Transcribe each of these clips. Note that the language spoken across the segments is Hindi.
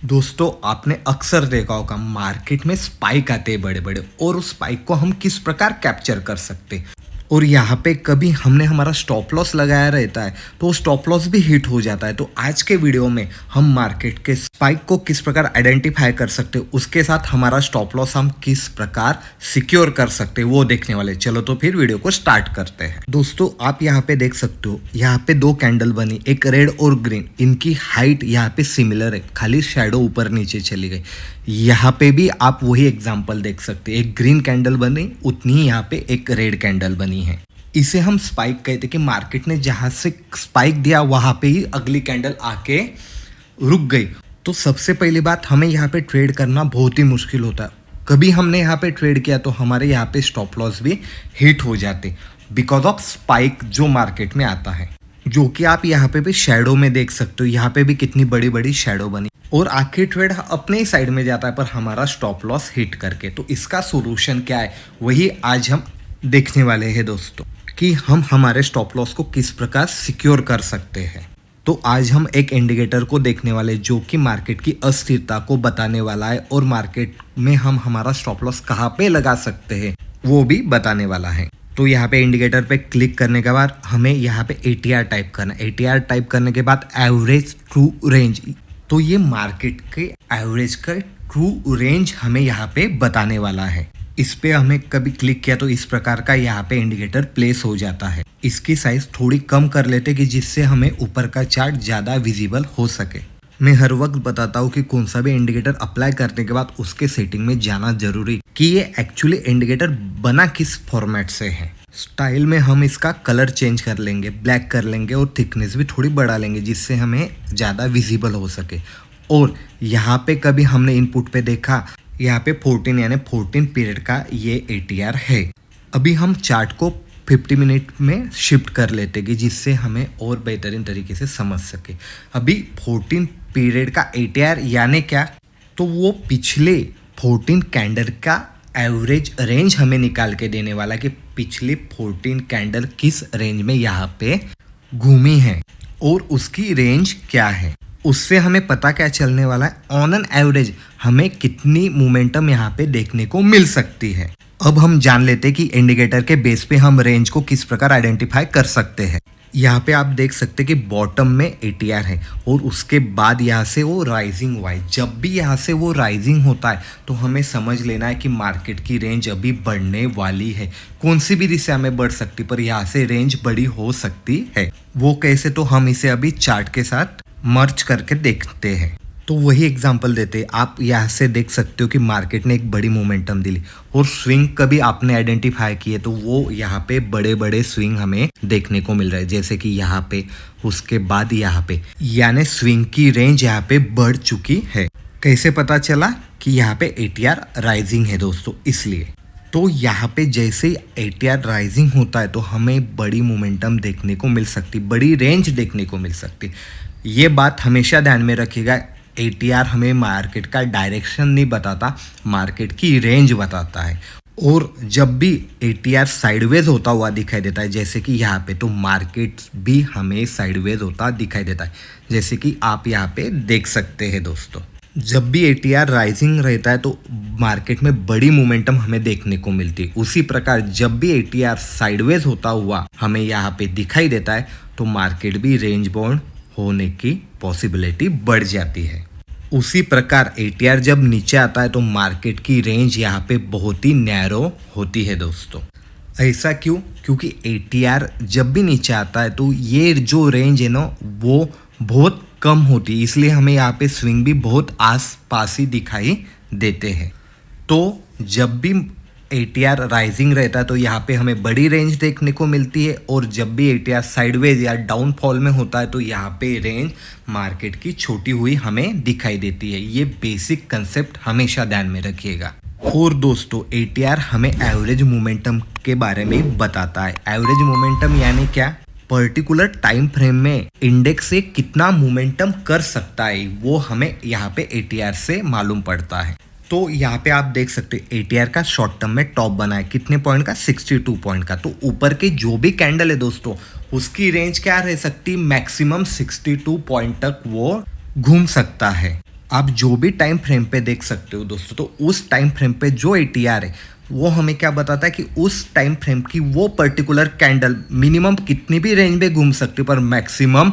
दोस्तों आपने अक्सर देखा होगा मार्केट में स्पाइक आते हैं बड़े बड़े और उस स्पाइक को हम किस प्रकार कैप्चर कर सकते हैं। और यहाँ पे कभी हमने हमारा स्टॉप लॉस लगाया रहता है तो स्टॉप लॉस भी हिट हो जाता है। तो आज के वीडियो में हम मार्केट के स्पाइक को किस प्रकार आइडेंटिफाई कर सकते हैं, उसके साथ हमारा स्टॉप लॉस हम किस प्रकार सिक्योर कर सकते हैं वो देखने वाले। चलो तो फिर वीडियो को स्टार्ट करते हैं। दोस्तों आप यहाँ पे देख सकते हो, यहाँ पे दो कैंडल बनी, एक रेड और ग्रीन। इनकी हाइट यहाँ पे सिमिलर है, खाली शेडो ऊपर नीचे चली गई। यहाँ पे भी आप वही एग्जाम्पल देख सकते हैं, एक ग्रीन कैंडल बनी उतनी ही यहाँ पे एक रेड कैंडल बनी है। इसे हम स्पाइक कहते हैं कि मार्केट ने जहाँ से स्पाइक दिया वहाँ पे ही अगली कैंडल आके रुक गई। तो सबसे पहली बात, हमें यहाँ पे ट्रेड करना बहुत ही मुश्किल होता है। कभी हमने यहाँ पे ट्रेड किया तो हमारे यहाँ पे स्टॉप लॉस भी हिट हो जाते बिकॉज ऑफ स्पाइक जो मार्केट में आता है, जो कि आप यहाँ पे भी शेडो में देख सकते हो। यहाँ पे भी कितनी बड़ी बड़ी शेडो बनी और आखिर ट्रेड अपने ही साइड में जाता है पर हमारा स्टॉप लॉस हिट करके। तो इसका सोल्यूशन क्या है वही आज हम देखने वाले हैं दोस्तों, कि हम हमारे स्टॉप लॉस को किस प्रकार सिक्योर कर सकते हैं। तो आज हम एक इंडिकेटर को देखने वाले जो कि मार्केट की अस्थिरता को बताने वाला है और मार्केट में हम हमारा स्टॉप लॉस कहाँ पे लगा सकते हैं वो भी बताने वाला है। तो यहाँ पे इंडिकेटर पे क्लिक करने के बाद हमें यहाँ पे ATR टाइप करना है। ATR टाइप करने के बाद एवरेज ट्रू रेंज, तो ये मार्केट के एवरेज का ट्रू रेंज हमें यहाँ पे बताने वाला है। इस पे हमें कभी क्लिक किया तो इस प्रकार का यहाँ पे इंडिकेटर प्लेस हो जाता है। इसकी साइज थोड़ी कम कर लेते कि जिससे हमें ऊपर का चार्ट ज़्यादा विजिबल हो सके। मैं हर वक्त बताता हूँ कि कौन सा भी इंडिकेटर अप्लाई करने के बाद उसके सेटिंग में जाना जरूरी, कि ये एक्चुअली इंडिकेटर बना किस फॉर्मेट से है। स्टाइल में हम इसका कलर चेंज कर लेंगे, ब्लैक कर लेंगे और थिकनेस भी थोड़ी बढ़ा लेंगे जिससे हमें ज़्यादा विजिबल हो सके। और यहाँ पे कभी हमने इनपुट पे देखा, यहाँ पे 14 यानी 14 पीरियड का ये ATR है। अभी हम चार्ट को 50 मिनट में शिफ्ट कर लेते कि जिससे हमें और बेहतरीन तरीके से समझ सके। अभी 14 पीरियड का ATR यानी क्या, तो वो पिछले 14 कैंडल का एवरेज रेंज हमें निकाल के देने वाला कि पिछले 14 कैंडल किस रेंज में यहाँ पे घूमी है और उसकी रेंज क्या है। उससे हमें पता क्या चलने वाला है, ऑन एन एवरेज हमें कितनी मोमेंटम यहाँ पे देखने को मिल सकती है। अब हम जान लेते हैं कि इंडिकेटर के बेस पे हम रेंज को किस प्रकार आइडेंटिफाई कर सकते हैं। यहाँ पे आप देख सकते हैं कि बॉटम में ATR है और उसके बाद यहाँ से वो राइजिंग हुआ है। जब भी यहाँ से वो राइजिंग होता है तो हमें समझ लेना है कि मार्केट की रेंज अभी बढ़ने वाली है। कौन सी भी दिशा में बढ़ सकती, पर यहाँ से रेंज बड़ी हो सकती है। वो कैसे, तो हम इसे अभी चार्ट के साथ मर्ज करके देखते हैं। तो वही एग्जांपल देते हैं। आप यहाँ से देख सकते हो कि मार्केट ने एक बड़ी मोमेंटम दी और स्विंग कभी आपने आइडेंटिफाई किए तो वो यहाँ पे बड़े बड़े स्विंग हमें देखने को मिल रहे हैं, जैसे कि यहाँ पे, उसके बाद यहाँ पे, यानी स्विंग की रेंज यहाँ पे बढ़ चुकी है। कैसे पता चला कि यहाँ पे ATR राइजिंग है दोस्तों, इसलिए। तो यहाँ पे जैसे ही ATR राइजिंग होता है तो हमें बड़ी मोमेंटम देखने को मिल सकती, बड़ी रेंज देखने को मिल सकती। ये बात हमेशा ध्यान में रखिएगा, ATR हमें मार्केट का डायरेक्शन नहीं बताता, मार्केट की रेंज बताता है। और जब भी ATR साइडवेज होता हुआ दिखाई देता है, जैसे कि यहाँ पे, तो मार्केट भी हमें साइडवेज होता दिखाई देता है, जैसे कि आप यहाँ पे देख सकते हैं दोस्तों। जब भी ATR राइजिंग रहता है तो मार्केट में बड़ी मोमेंटम हमें देखने को मिलती है। उसी प्रकार जब भी ATR साइडवेज होता हुआ हमें यहाँ पे दिखाई देता है तो मार्केट भी रेंज बाउंड होने की पॉसिबिलिटी बढ़ जाती है। उसी प्रकार ATR जब नीचे आता है तो मार्केट की रेंज यहाँ पे बहुत ही नैरो होती है दोस्तों। ऐसा क्यों? क्योंकि ATR जब भी नीचे आता है तो ये जो रेंज है ना वो बहुत कम होती है, इसलिए हमें यहाँ पे स्विंग भी बहुत आस पास ही दिखाई देते हैं। तो जब भी ATR राइजिंग रहता है तो यहाँ पे हमें बड़ी रेंज देखने को मिलती है, और जब भी ATR साइडवेज या डाउनफॉल में होता है तो यहाँ पे रेंज मार्केट की छोटी हुई हमें दिखाई देती है। ये बेसिक कंसेप्ट हमेशा ध्यान में रखिएगा। और दोस्तों ATR हमें एवरेज मोमेंटम के बारे में बताता है। एवरेज मोमेंटम यानी क्या, पर्टिकुलर टाइम फ्रेम में इंडेक्स से कितना मोमेंटम कर सकता है वो हमें यहाँ पे ATR से मालूम पड़ता है। तो यहाँ पे आप देख सकते हैं ATR का शॉर्ट टर्म में टॉप बना है, कितने पॉइंट का, 62 पॉइंट का। तो ऊपर के जो भी कैंडल है दोस्तों उसकी रेंज क्या रह सकती, मैक्सिमम 62 पॉइंट तक वो घूम सकता है। आप जो भी टाइम फ्रेम पे देख सकते हो दोस्तों, तो उस टाइम फ्रेम पे जो एटीआर है वो हमें क्या बताता है कि उस टाइम फ्रेम की वो पर्टिकुलर कैंडल मिनिमम कितनी भी रेंज में घूम सकती है, पर मैक्सिमम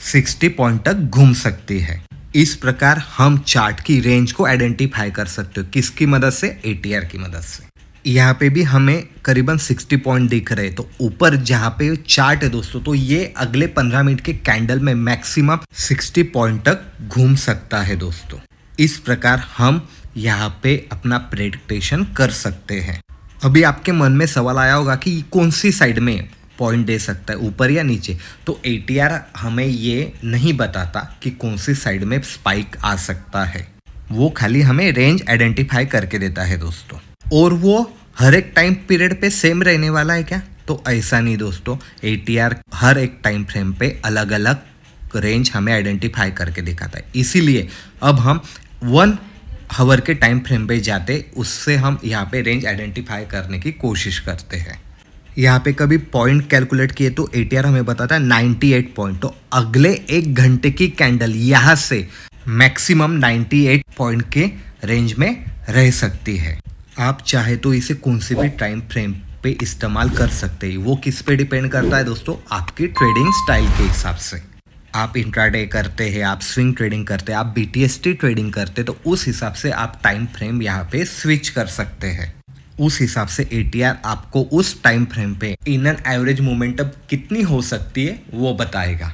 60 पॉइंट तक घूम सकती है। इस प्रकार हम चार्ट की रेंज को आइडेंटिफाई कर सकते हो, किसकी मदद से, एटीआर की मदद से। यहाँ पे भी हमें करीबन 60 पॉइंट दिख रहे हैं, तो ऊपर जहाँ पे चार्ट है दोस्तों, तो ये अगले 15 मिनट के कैंडल में मैक्सिमम 60 पॉइंट तक घूम सकता है दोस्तों। इस प्रकार हम यहाँ पे अपना प्रेडिक्टेशन कर सकते हैं। अभी आपके मन में सवाल आया होगा कि कौन सी साइड में पॉइंट दे सकता है, ऊपर या नीचे। तो एटीआर हमें ये नहीं बताता कि कौन सी साइड में स्पाइक आ सकता है, वो खाली हमें रेंज आइडेंटिफाई करके देता है दोस्तों। और वो हर एक टाइम पीरियड पे सेम रहने वाला है क्या, तो ऐसा नहीं दोस्तों। एटीआर हर एक टाइम फ्रेम पे अलग अलग रेंज हमें आइडेंटिफाई करके दिखाता है। इसीलिए अब हम 1 आवर के टाइम फ्रेम पे जाते, उससे हम यहाँ पे रेंज आइडेंटिफाई करने की कोशिश करते हैं। यहाँ पे कभी पॉइंट कैलकुलेट किए तो एटीआर हमें बताता है 98 पॉइंट, तो अगले 1 घंटे की कैंडल यहाँ से मैक्सिमम 98 पॉइंट के रेंज में रह सकती है। आप चाहे तो इसे कौन से भी टाइम फ्रेम पे इस्तेमाल कर सकते हैं, वो किस पे डिपेंड करता है दोस्तों, आपकी ट्रेडिंग स्टाइल के हिसाब से। आप इंट्राडे करते हैं, आप स्विंग ट्रेडिंग करते हैं, आप बीटीएसटी ट्रेडिंग करते हैं, तो उस हिसाब से आप टाइम फ्रेम यहाँ पे स्विच कर सकते हैं। उस हिसाब से एटीआर आपको उस टाइम फ्रेम पे इन एन एवरेज मोमेंटम कितनी हो सकती है वो बताएगा।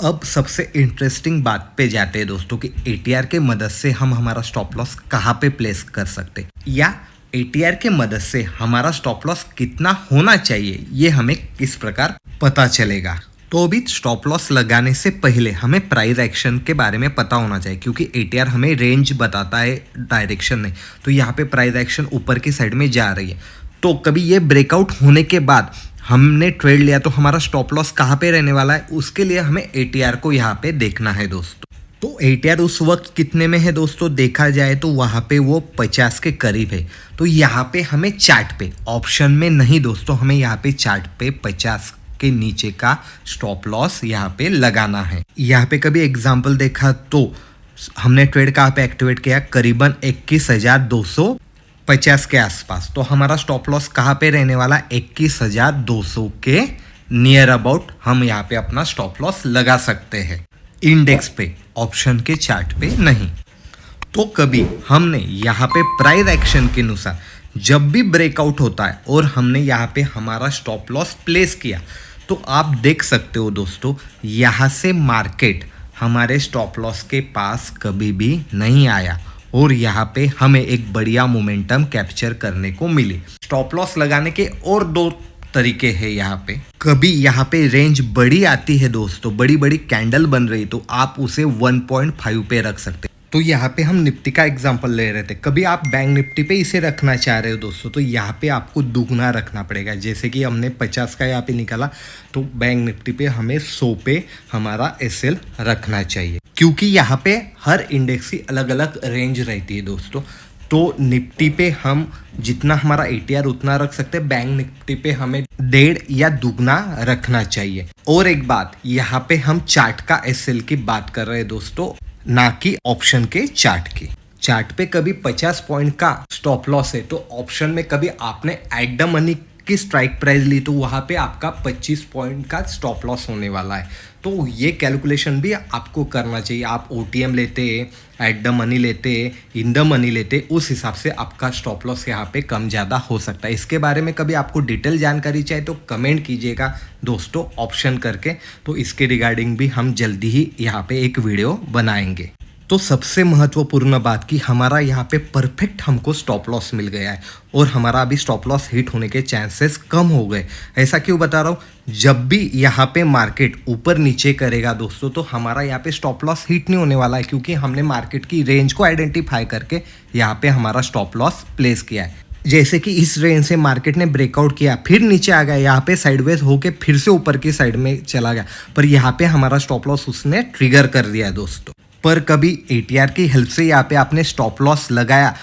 अब सबसे इंटरेस्टिंग बात पे जाते हैं दोस्तों कि एटीआर के मदद से हम हमारा स्टॉप लॉस कहाँ पे प्लेस कर सकते हैं, या एटीआर के मदद से हमारा स्टॉप लॉस कितना होना चाहिए, ये हमें किस प्रकार पता चलेगा। तो अभी स्टॉप लॉस लगाने से पहले हमें प्राइस एक्शन के बारे में पता होना चाहिए, क्योंकि एटीआर हमें रेंज बताता है, डायरेक्शन नहीं। तो यहाँ पे प्राइस एक्शन ऊपर की साइड में जा रही है, तो कभी ये ब्रेकआउट होने के बाद हमने ट्रेड लिया तो हमारा स्टॉप लॉस कहाँ पे रहने वाला है, उसके लिए हमें एटीआर को यहाँ पे देखना है दोस्तों। तो एटीआर उस वक्त कितने में है दोस्तों, देखा जाए तो वहाँ पे वो 50 के करीब है। तो यहाँ पे हमें चार्ट पे, ऑप्शन में नहीं दोस्तों, हमें यहाँ पे चार्ट पे 50 के नीचे का स्टॉप लॉस यहाँ पे लगाना है। यहाँ पे कभी एग्जाम्पल देखा तो हमने ट्रेड कहाँ पे एक्टिवेट किया, करीबन 21,250 के आसपास। तो हमारा स्टॉप लॉस कहाँ पे रहने वाला, 21,200 के नियर अबाउट हम यहाँ पे अपना स्टॉप लॉस लगा सकते हैं, इंडेक्स पे, ऑप्शन के चार्ट पे नहीं। तो कभी हमने यहाँ पे प्राइस एक्शन के अनुसार जब भी ब्रेकआउट होता है और हमने यहाँ पे हमारा स्टॉप लॉस प्लेस किया, तो आप देख सकते हो दोस्तों, यहाँ से मार्केट हमारे स्टॉप लॉस के पास कभी भी नहीं आया और यहाँ पे हमें एक बढ़िया मोमेंटम कैप्चर करने को मिली। स्टॉप लॉस लगाने के और 2 तरीके हैं यहाँ पे। कभी यहाँ पे रेंज बड़ी आती है दोस्तों, बड़ी बड़ी कैंडल बन रही, तो आप उसे 1.5 पे रख सकते हैं। तो यहाँ पे हम निफ्टी का एग्जांपल ले रहे थे, कभी आप बैंक निफ्टी पे इसे रखना चाह रहे हो दोस्तों, तो यहाँ पे आपको दुगना रखना पड़ेगा। जैसे कि हमने 50 का यहाँ पे निकाला, तो बैंक निफ्टी पे हमें 100 पे हमारा एसएल रखना चाहिए, क्योंकि यहाँ पे हर इंडेक्स की अलग अलग रेंज रहती है दोस्तों। तो निफ्टी पे हम जितना हमारा एटीआर उतना रख सकते हैं, बैंक निफ्टी पे हमें 1.5 या दुगना रखना चाहिए। और एक बात, यहाँ पे हम चार्ट का एसएल की बात कर रहे हैं दोस्तों, ना कि ऑप्शन के चार्ट की। चार्ट पे कभी 50 पॉइंट का स्टॉप लॉस है, तो ऑप्शन में कभी आपने एट द मनी की स्ट्राइक प्राइस ली, तो वहाँ पे आपका 25 पॉइंट का स्टॉप लॉस होने वाला है। तो ये कैलकुलेशन भी आपको करना चाहिए। आप ओटीएम लेते, एट द मनी लेते, इन द मनी लेते, उस हिसाब से आपका स्टॉप लॉस यहाँ पे कम ज़्यादा हो सकता है। इसके बारे में कभी आपको डिटेल जानकारी चाहिए तो कमेंट कीजिएगा दोस्तों, ऑप्शन करके। तो इसके रिगार्डिंग भी हम जल्दी ही यहाँ पे एक वीडियो बनाएंगे। तो सबसे महत्वपूर्ण बात कि हमारा यहाँ पे परफेक्ट हमको स्टॉप लॉस मिल गया है और हमारा अभी स्टॉप लॉस हिट होने के चांसेस कम हो गए। ऐसा क्यों बता रहा हूँ, जब भी यहाँ पे मार्केट ऊपर नीचे करेगा दोस्तों, तो हमारा यहाँ पे स्टॉप लॉस हिट नहीं होने वाला है, क्योंकि हमने मार्केट की रेंज को आइडेंटिफाई करके यहाँ पे हमारा स्टॉप लॉस प्लेस किया है। जैसे कि इस रेंज से मार्केट ने ब्रेकआउट किया, फिर नीचे आ गया, यहाँ पे साइडवेज होके फिर से ऊपर की साइड में चला गया, पर यहाँ पे हमारा स्टॉप लॉस उसने ट्रिगर कर दिया दोस्तों। पर कभी एटीआर की हेल्प से यहाँ पे आपने स्टॉप लॉस लगाया,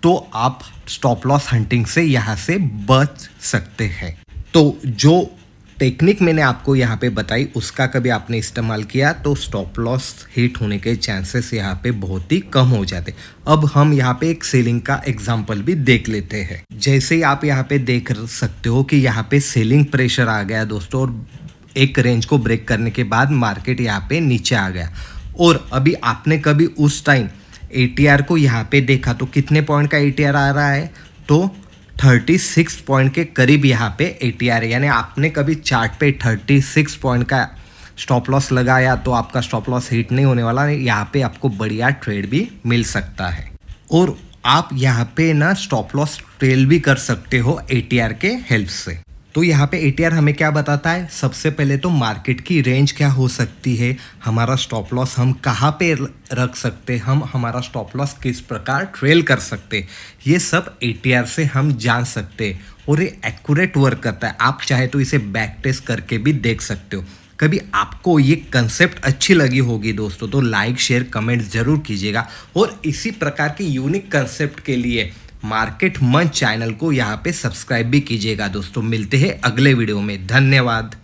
तो आप स्टॉप लॉस हंटिंग से यहाँ से बच सकते हैं। तो जो टेक्निक मैंने आपको यहाँ पे बताई उसका कभी आपने इस्तेमाल किया तो स्टॉप लॉस हिट होने के चांसेस यहाँ पे बहुत ही कम हो जाते। अब हम यहाँ पे एक सेलिंग का एग्जांपल भी देख लेते हैं। जैसे ही आप यहाँ पे देख सकते हो कि यहाँ पे सेलिंग प्रेशर आ गया दोस्तों, और एक रेंज को ब्रेक करने के बाद मार्केट यहाँ पे नीचे आ गया। और अभी आपने कभी उस टाइम ATR को यहाँ पे देखा तो कितने पॉइंट का ATR आ रहा है, तो 36 पॉइंट के करीब यहाँ पे ATR है। यानी आपने कभी चार्ट पे 36 पॉइंट का स्टॉप लॉस लगाया तो आपका स्टॉप लॉस हिट नहीं होने वाला, यहाँ पे आपको बढ़िया ट्रेड भी मिल सकता है। और आप यहाँ पे ना स्टॉप लॉस ट्रेल भी कर सकते हो ATR के हेल्प से। तो यहाँ पे ATR हमें क्या बताता है, सबसे पहले तो मार्केट की रेंज क्या हो सकती है, हमारा स्टॉप लॉस हम कहाँ पे रख सकते, हम हमारा स्टॉप लॉस किस प्रकार ट्रेल कर सकते, ये सब ATR से हम जान सकते। और ये एक्यूरेट वर्क करता है। आप चाहे तो इसे बैक टेस्ट करके भी देख सकते हो। कभी आपको ये कंसेप्ट अच्छी लगी होगी दोस्तों तो लाइक शेयर कमेंट ज़रूर कीजिएगा। और इसी प्रकार की यूनिक कंसेप्ट के लिए मार्केट मंच चैनल को यहाँ पे सब्सक्राइब भी कीजिएगा दोस्तों। मिलते हैं अगले वीडियो में, धन्यवाद।